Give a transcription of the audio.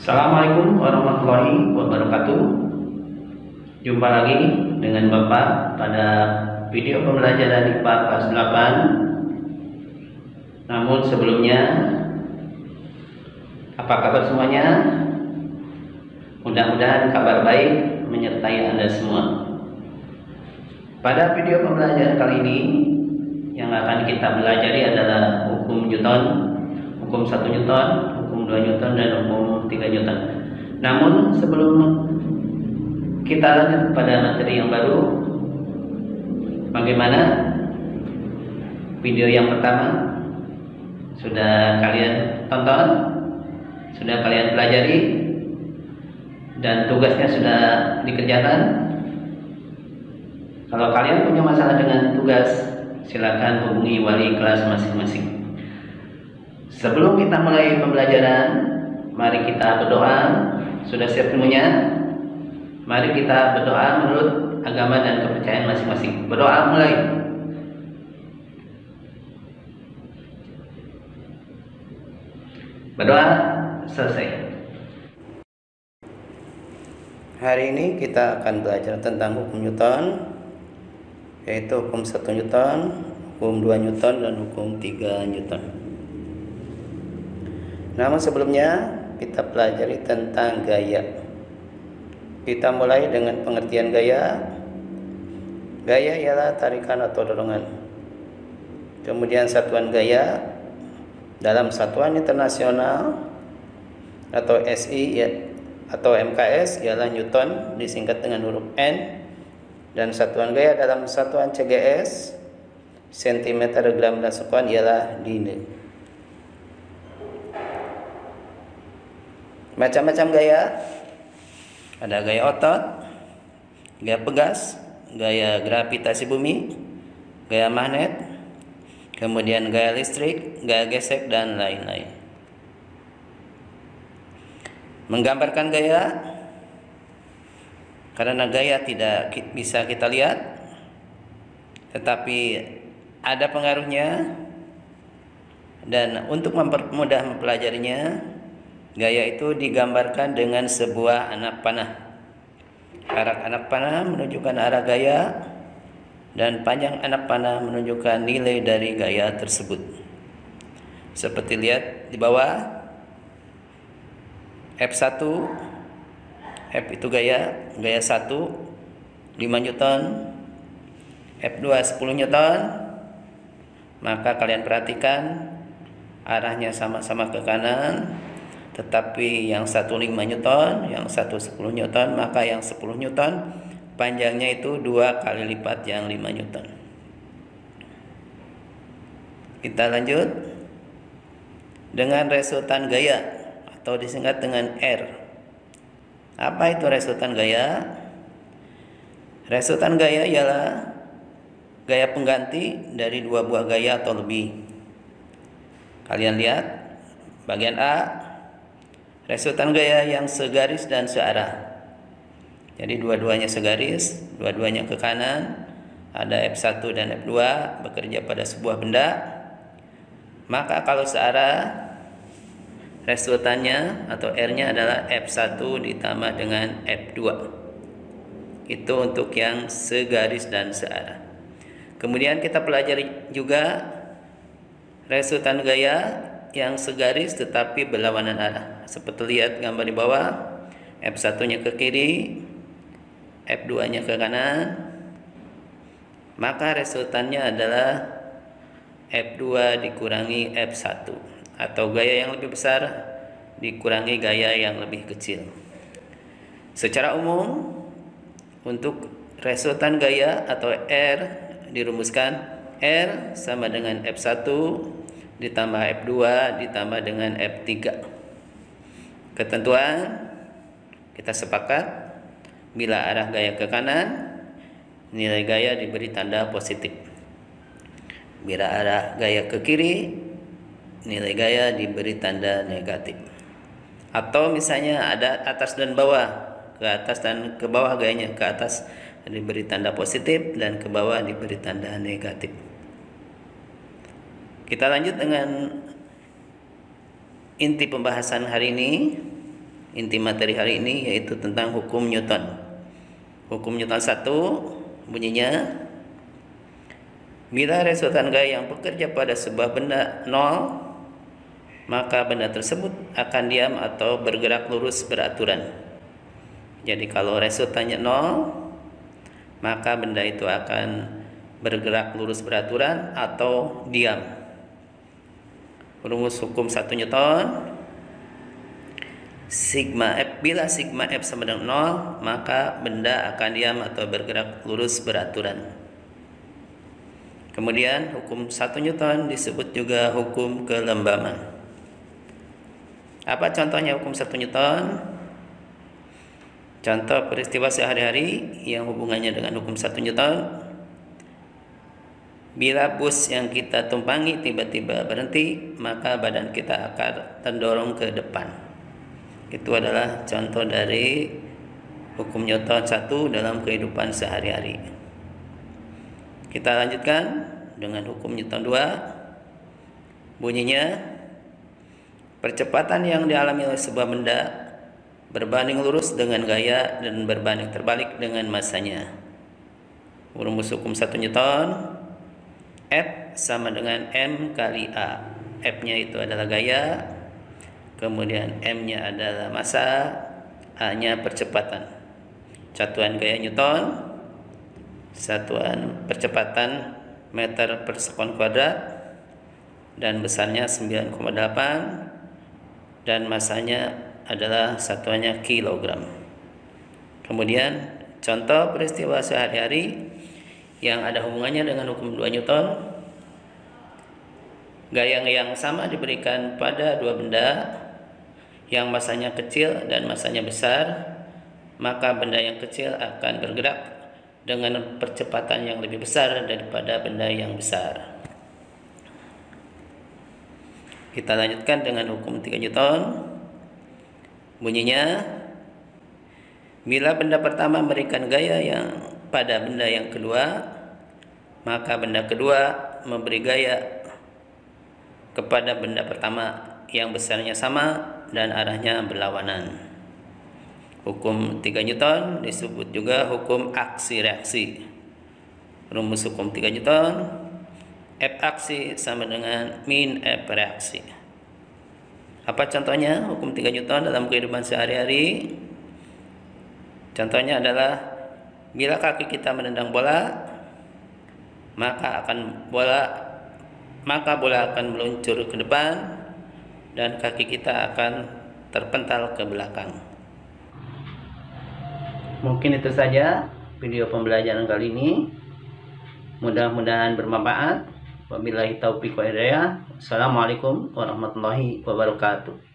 Assalamualaikum warahmatullahi wabarakatuh. Jumpa lagi dengan Bapak pada video pembelajaran IPA kelas 8. Namun sebelumnya, apa kabar semuanya? Mudah-mudahan kabar baik menyertai Anda semua. Pada video pembelajaran kali ini, yang akan kita pelajari adalah hukum Newton, hukum 1 Newton, hukum 2 Newton, dan hukum 3 Newton. Namun sebelum kita lanjut pada materi yang baru, bagaimana video yang pertama? Sudah kalian tonton? Sudah kalian pelajari? Dan tugasnya sudah dikerjakan? Kalau kalian punya masalah dengan tugas, silakan hubungi wali kelas masing-masing. Sebelum kita mulai pembelajaran, mari kita berdoa. Sudah siap semuanya? Mari kita berdoa menurut agama dan kepercayaan masing-masing. Berdoa mulai. Berdoa selesai. Hari ini kita akan belajar tentang hukum Newton, yaitu hukum 1 Newton, hukum 2 Newton, dan hukum 3 Newton. Namun sebelumnya kita pelajari tentang gaya. Kita mulai dengan pengertian gaya. Gaya ialah tarikan atau dorongan. Kemudian satuan gaya dalam satuan internasional atau SI atau MKS ialah Newton, disingkat dengan huruf N. Dan satuan gaya dalam satuan CGS, sentimeter, gram, dan sekuan ialah Dine. Macam-macam gaya. Ada gaya otot, gaya pegas, gaya gravitasi bumi, gaya magnet, kemudian gaya listrik, gaya gesek, dan lain-lain. Menggambarkan gaya, karena gaya tidak bisa kita lihat, tetapi ada pengaruhnya. Dan untuk mempermudah mempelajarinya, gaya itu digambarkan dengan sebuah anak panah. Arah anak panah menunjukkan arah gaya, dan panjang anak panah menunjukkan nilai dari gaya tersebut. Seperti lihat di bawah, F1, F itu gaya 1, 5 Newton, F2 10 Newton. Maka kalian perhatikan arahnya sama-sama ke kanan, tetapi yang 1 5 Newton, yang 1 10 Newton, maka yang 10 Newton panjangnya itu 2 kali lipat yang 5 Newton. Kita lanjut dengan resultan gaya atau disingkat dengan R. Apa itu resultan gaya? Resultan gaya ialah gaya pengganti dari dua buah gaya atau lebih. Kalian lihat bagian A, resultan gaya yang segaris dan searah. Jadi dua-duanya segaris, dua-duanya ke kanan. Ada F1 dan F2 bekerja pada sebuah benda. Maka kalau searah, resultannya atau R-nya adalah F1 ditambah dengan F2. Itu untuk yang segaris dan searah. Kemudian kita pelajari juga resultan gaya yang segaris tetapi berlawanan arah. Seperti lihat gambar di bawah, F1-nya ke kiri, F2-nya ke kanan. Maka resultannya adalah F2 dikurangi F1, atau gaya yang lebih besar dikurangi gaya yang lebih kecil. Secara umum, untuk resultan gaya atau R dirumuskan R sama dengan F1 ditambah F2 ditambah dengan F3. Ketentuan kita sepakat, bila arah gaya ke kanan, nilai gaya diberi tanda positif. Bila arah gaya ke kiri, nilai gaya diberi tanda negatif. Atau misalnya ada atas dan bawah, ke atas dan ke bawah gayanya, ke atas diberi tanda positif dan ke bawah diberi tanda negatif. Kita lanjut dengan inti pembahasan hari ini, inti materi hari ini, yaitu tentang hukum Newton. Hukum Newton 1 bunyinya, bila resultan gaya yang bekerja pada sebuah benda 0, maka benda tersebut akan diam atau bergerak lurus beraturan. Jadi kalau resultannya 0, maka benda itu akan bergerak lurus beraturan atau diam. Rumus hukum 1 Newton, sigma F, bila sigma F sama dengan 0, maka benda akan diam atau bergerak lurus beraturan. Kemudian hukum 1 Newton disebut juga hukum kelembaman. Apa contohnya hukum 1 Newton? Contoh peristiwa sehari-hari yang hubungannya dengan hukum 1 Newton. Bila bus yang kita tumpangi tiba-tiba berhenti, maka badan kita akan terdorong ke depan. Itu adalah contoh dari hukum Newton 1 dalam kehidupan sehari-hari. Kita lanjutkan dengan hukum Newton 2. Bunyinya, percepatan yang dialami oleh sebuah benda berbanding lurus dengan gaya dan berbanding terbalik dengan massanya. Rumus hukum 1 Newton, F sama dengan M kali A. F-nya itu adalah gaya, kemudian M-nya adalah massa, A-nya percepatan. Satuan gaya Newton, satuan percepatan meter per sekon kuadrat, dan besarnya 9,8, dan massanya adalah satuannya kilogram. Kemudian contoh peristiwa sehari-hari yang ada hubungannya dengan hukum 2 Newton. Gaya yang sama diberikan pada dua benda yang masanya kecil dan masanya besar, maka benda yang kecil akan bergerak dengan percepatan yang lebih besar daripada benda yang besar. Kita lanjutkan dengan hukum 3 Newton. Bunyinya, bila benda pertama memberikan gaya yang pada benda yang kedua, maka benda kedua memberi gaya kepada benda pertama yang besarnya sama dan arahnya berlawanan. Hukum 3 Newton disebut juga hukum aksi reaksi. Rumus hukum 3 Newton, F aksi sama dengan min F reaksi. Apa contohnya hukum 3 Newton dalam kehidupan sehari-hari? Contohnya adalah, bila kaki kita menendang bola, maka bola akan meluncur ke depan dan kaki kita akan terpental ke belakang. Mungkin itu saja video pembelajaran kali ini. Mudah-mudahan bermanfaat. Wabillahi taufiq wal hidayah. Assalamualaikum warahmatullahi wabarakatuh.